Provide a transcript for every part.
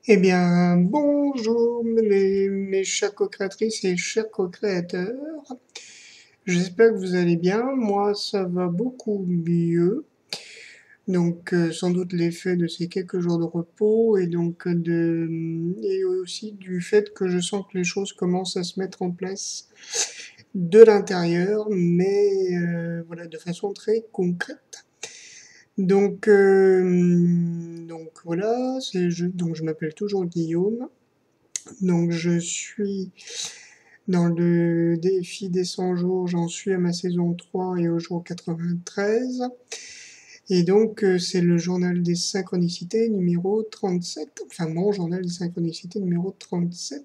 Eh bien, bonjour mes chères co-créatrices et chers co-créateurs. J'espère que vous allez bien. Moi, ça va beaucoup mieux. Donc, sans doute l'effet de ces quelques jours de repos et aussi du fait que je sens que les choses commencent à se mettre en place de l'intérieur, mais voilà, de façon très concrète. Donc voilà, donc je m'appelle toujours Guillaume. Donc je suis dans le défi des 100 jours, j'en suis à ma saison 3 et au jour 93. Et donc c'est le journal des synchronicités numéro 37, enfin mon journal des synchronicités numéro 37.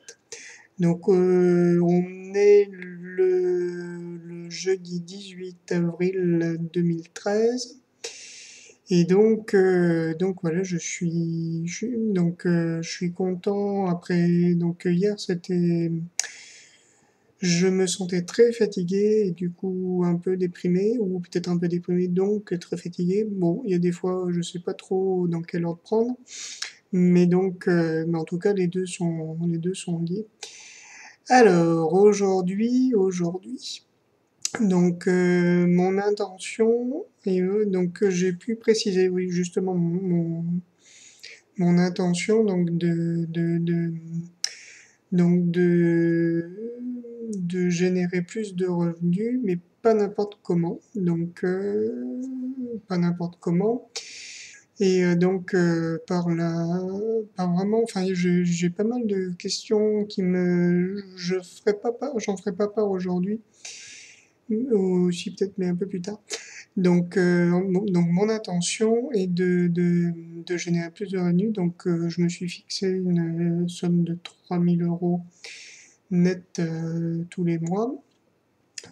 Donc on est le jeudi 18 avril 2013. Et donc voilà, je suis content après. Donc hier, je me sentais très fatigué et du coup un peu déprimé, ou peut-être un peu déprimé, donc très fatigué. Bon, il y a des fois, je sais pas trop dans quel ordre prendre, mais en tout cas, les deux sont liés. Alors aujourd'hui, mon intention, et donc j'ai pu préciser, oui, justement, mon intention, donc de générer plus de revenus, mais pas n'importe comment. Pas n'importe comment. Et par vraiment, enfin, j'ai pas mal de questions j'en ferai pas part aujourd'hui, ou aussi peut-être, mais un peu plus tard. Donc mon intention est de générer plus de revenus. Je me suis fixé une somme de 3 000 € net tous les mois.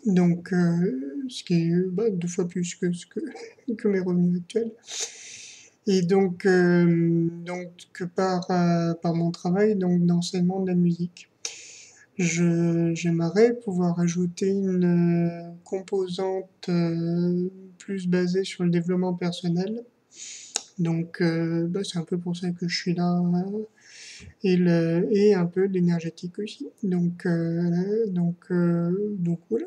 Ce qui est deux fois plus que mes revenus actuels. Et par mon travail d'enseignement de la musique. J'aimerais pouvoir ajouter une composante plus basée sur le développement personnel. C'est un peu pour ça que je suis là, et un peu l'énergétique aussi. Voilà,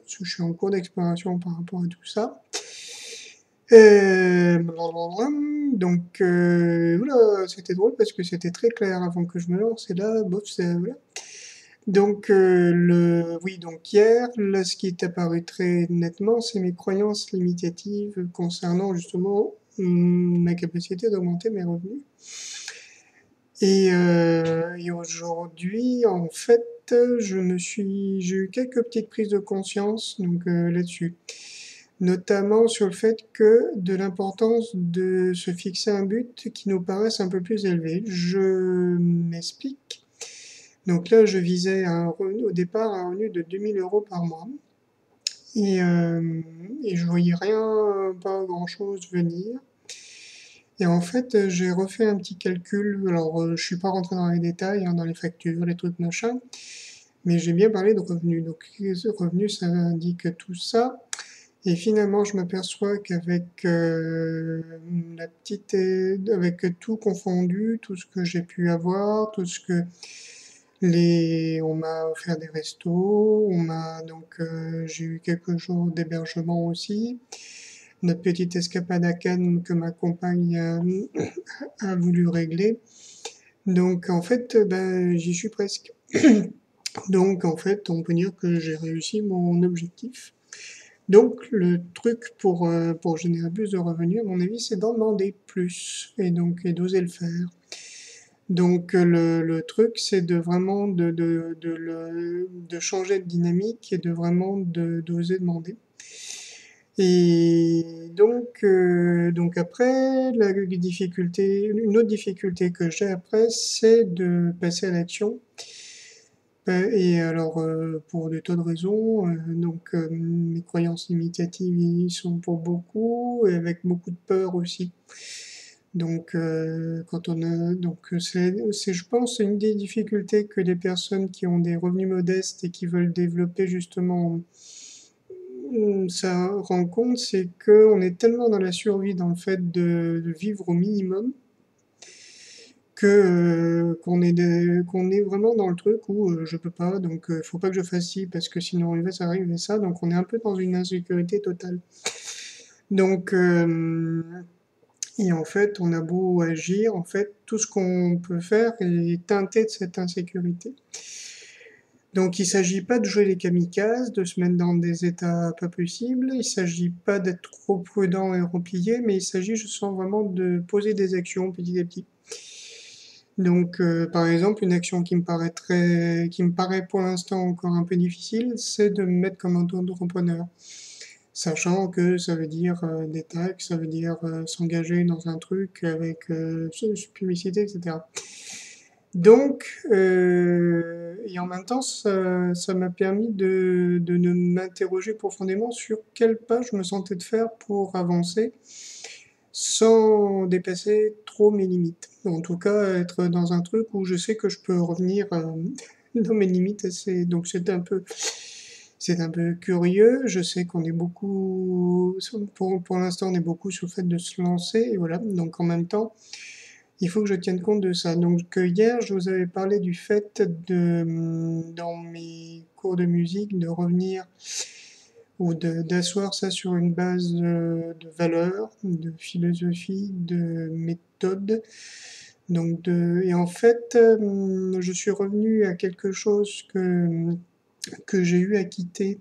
je suis en cours d'exploration par rapport à tout ça. Blablabla. Voilà, c'était drôle parce que c'était très clair avant que je me lance, et là, bof, voilà. Oui, donc hier, là, ce qui est apparu très nettement, c'est mes croyances limitatives concernant justement ma capacité d'augmenter mes revenus. Et aujourd'hui, en fait, j'ai eu quelques petites prises de conscience là-dessus, notamment sur le fait que de l'importance de se fixer un but qui nous paraisse un peu plus élevé. Je m'explique. Donc là, je visais au départ un revenu de 2 000 € par mois. Et, euh, et je voyais rien, pas grand-chose venir. Et en fait, j'ai refait un petit calcul. Alors, je suis pas rentré dans les détails, hein, dans les factures, les trucs machin, mais j'ai bien parlé de revenus. Donc, ce revenu, ça indique tout ça. Et finalement, je m'aperçois qu'avec avec tout confondu, tout ce que j'ai pu avoir, on m'a offert des restos, j'ai eu quelques jours d'hébergement aussi. Notre petite escapade à Cannes que ma compagne a voulu régler. Donc en fait, j'y suis presque. Donc en fait, on peut dire que j'ai réussi mon objectif. Donc le truc pour générer plus de revenus, à mon avis, c'est d'en demander plus et d'oser le faire. Le truc, c'est de vraiment de changer de dynamique et de vraiment d'oser demander. Donc après, une autre difficulté que j'ai après, c'est de passer à l'action. Pour des tas de raisons, mes croyances limitatives, ils sont pour beaucoup, et avec beaucoup de peur aussi. Quand on a, donc je pense, c'est une des difficultés que les personnes qui ont des revenus modestes et qui veulent développer justement ça rend compte, c'est qu'on est tellement dans la survie, dans le fait de vivre au minimum, qu'on est vraiment dans le truc où je peux pas, donc faut pas que je fasse ci parce que sinon il va s'arriver ça, donc on est un peu dans une insécurité totale. Donc et en fait, on a beau agir, en fait, tout ce qu'on peut faire est teinté de cette insécurité. Donc il s'agit pas de jouer les kamikazes, de se mettre dans des états pas possibles, il s'agit pas d'être trop prudent et replié, mais il s'agit, je sens vraiment de poser des actions petit à petit. Donc, par exemple, une action qui me paraît pour l'instant encore un peu difficile, c'est de me mettre comme un entrepreneur. Sachant que ça veut dire des taxes, ça veut dire s'engager dans un truc avec publicité, etc. Donc, et en même temps, ça m'a permis de m'interroger profondément sur quel pas je me sentais de faire pour avancer sans dépasser trop mes limites. En tout cas, être dans un truc où je sais que je peux revenir dans mes limites. Donc c'est un peu curieux. Je sais qu'on est beaucoup, pour l'instant, on est beaucoup sur le fait de se lancer. Et voilà. Donc en même temps, il faut que je tienne compte de ça. Donc hier, je vous avais parlé du fait dans mes cours de musique, de revenir ou d'asseoir ça sur une base de valeurs, de philosophie, de méthode. Et en fait, je suis revenu à quelque chose que j'ai eu à quitter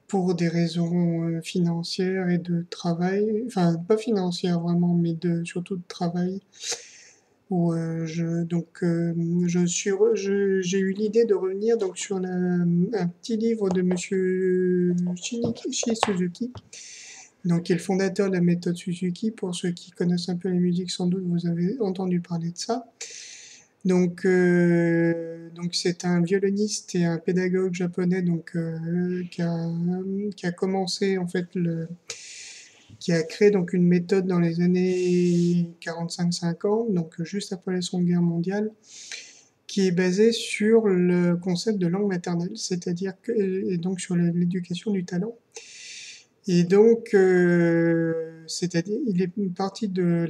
pour des raisons financières et de travail, enfin pas financières vraiment, mais surtout de travail, où j'ai eu l'idée de revenir donc sur un petit livre de Monsieur Shinichi Suzuki, donc qui est le fondateur de la méthode Suzuki. Pour ceux qui connaissent un peu les musiques, sans doute vous avez entendu parler de ça. Donc c'est un violoniste et un pédagogue japonais qui a commencé en fait qui a créé donc une méthode dans les années 45-50, donc juste après la Seconde Guerre mondiale, qui est basée sur le concept de langue maternelle, c'est-à-dire que et donc sur l'éducation du talent. Et donc, c'est-à-dire, il est parti de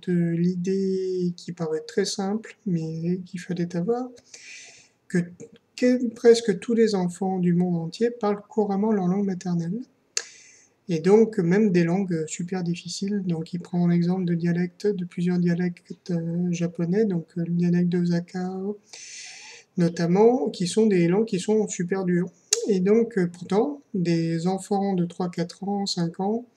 l'idée qui paraît très simple, mais qu'il fallait avoir, que, presque tous les enfants du monde entier parlent couramment leur langue maternelle. Et donc, même des langues super difficiles. Donc, il prend l'exemple de plusieurs dialectes japonais, donc le dialecte d'Osaka, notamment, qui sont des langues qui sont super dures. Et donc, pourtant, des enfants de 3, 4 ans, 5 ans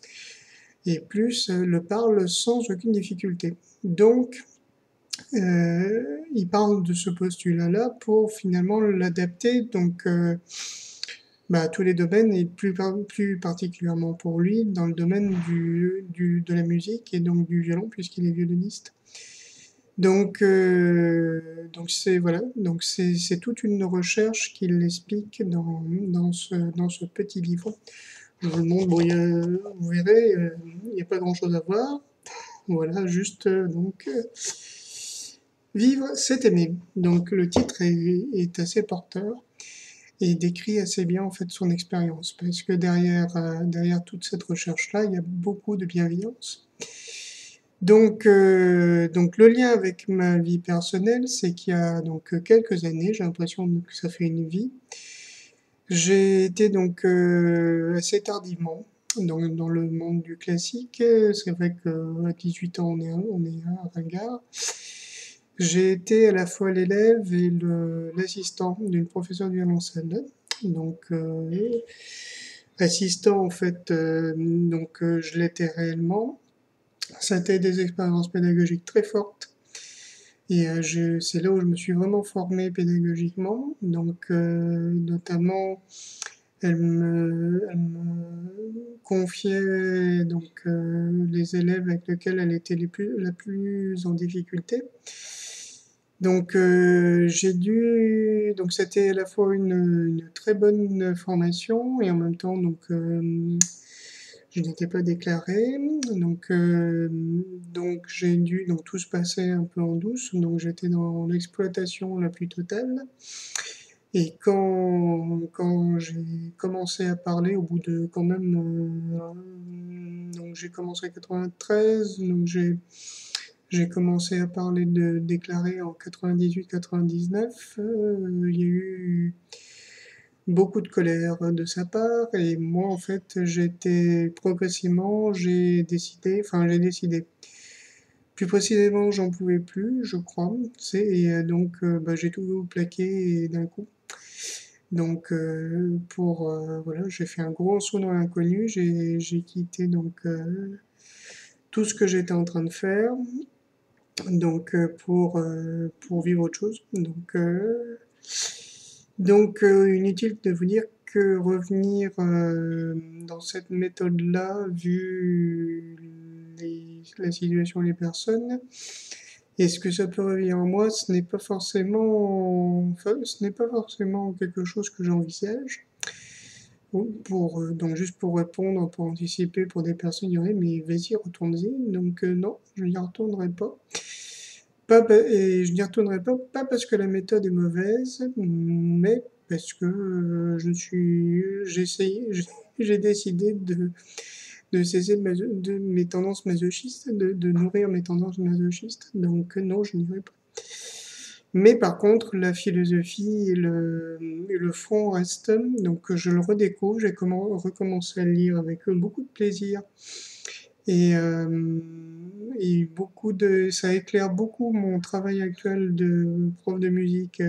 et plus le parlent sans aucune difficulté. Donc, il parle de ce postulat-là pour finalement l'adapter à tous les domaines et plus particulièrement pour lui dans le domaine de la musique et donc du violon puisqu'il est violoniste. Donc c'est voilà, donc c'est toute une recherche qu'il explique dans ce petit livre. Je vous le montre, bon, vous verrez, il n'y a pas grand-chose à voir. Voilà, juste vivre, c'est aimer. Donc le titre est assez porteur et décrit assez bien en fait son expérience parce que derrière toute cette recherche-là, il y a beaucoup de bienveillance. Donc le lien avec ma vie personnelle, c'est qu'il y a donc quelques années, j'ai l'impression que ça fait une vie, j'ai été donc assez tardivement dans le monde du classique. C'est vrai qu'à 18 ans, on est un ringard. J'ai été à la fois l'élève et l'assistant d'une professeure de violoncelle. Donc, assistant, en fait, je l'étais réellement. Ça a été des expériences pédagogiques très fortes. Et c'est là où je me suis vraiment formé pédagogiquement. Donc, notamment, elle me confiait les élèves avec lesquels elle était la plus en difficulté. Donc c'était à la fois une très bonne formation et en même temps je n'étais pas déclaré. Donc j'ai dû donc tout se passait un peu en douce. Donc j'étais dans l'exploitation la plus totale. Et quand j'ai commencé à parler, au bout de quand même, donc j'ai commencé en 93, donc J'ai commencé à parler de déclarer en 98-99. Il y a eu beaucoup de colère de sa part et moi en fait j'étais progressivement j'ai décidé plus précisément j'en pouvais plus je crois et donc bah, j'ai tout plaqué d'un coup donc voilà j'ai fait un gros saut dans l'inconnu, j'ai quitté donc tout ce que j'étais en train de faire donc pour vivre autre chose inutile de vous dire que revenir dans cette méthode-là, vu la situation des personnes, et ce que ça peut revenir en moi, ce n'est pas forcément quelque chose que j'envisage. Donc juste pour répondre, pour anticiper pour des personnes qui diraient mais vas-y retourne-y. Donc non, je n'y retournerai pas. Et je n'y retournerai pas parce que la méthode est mauvaise, mais parce que j'ai essayé, j'ai décidé de cesser de mes tendances masochistes, de nourrir mes tendances masochistes. Donc non, je n'irai pas. Mais par contre, la philosophie et le fond restent. Donc je le redécouvre, j'ai recommencé à le lire avec beaucoup de plaisir. Et, euh, ça éclaire beaucoup mon travail actuel de prof de musique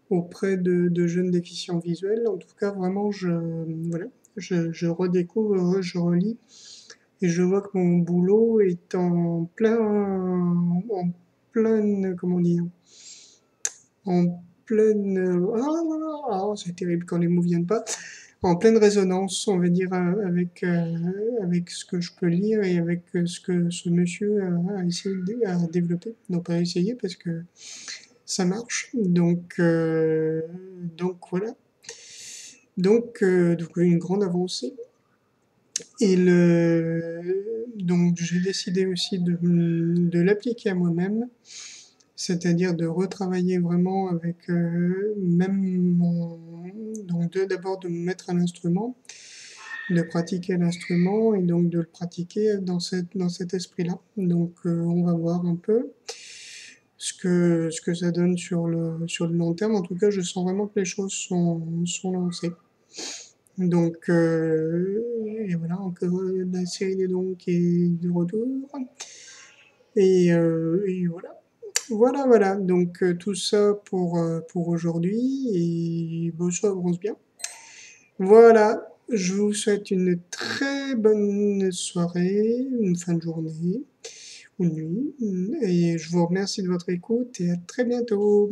auprès de jeunes déficients visuels. En tout cas, vraiment, voilà, je redécouvre, je relis et je vois que mon boulot est en pleine, comment dire, en pleine, c'est terrible quand les mots viennent pas, en pleine résonance, on va dire, avec ce que je peux lire et avec ce que ce monsieur a essayé à développer. Non, pas essayer parce que ça marche. Donc voilà. Donc une grande avancée. Donc j'ai décidé aussi de l'appliquer à moi-même, c'est-à-dire de retravailler vraiment avec donc d'abord de me mettre à l'instrument, de pratiquer l'instrument et donc de le pratiquer dans cet esprit-là. Donc on va voir un peu ce que ça donne sur le long terme. En tout cas, je sens vraiment que les choses sont lancées. Donc, et voilà, encore la série des dons qui est de retour. Et voilà. Voilà. Donc, tout ça pour aujourd'hui. Et bon, ça avance bien. Voilà. Je vous souhaite une très bonne soirée, une fin de journée ou nuit. Et je vous remercie de votre écoute et à très bientôt.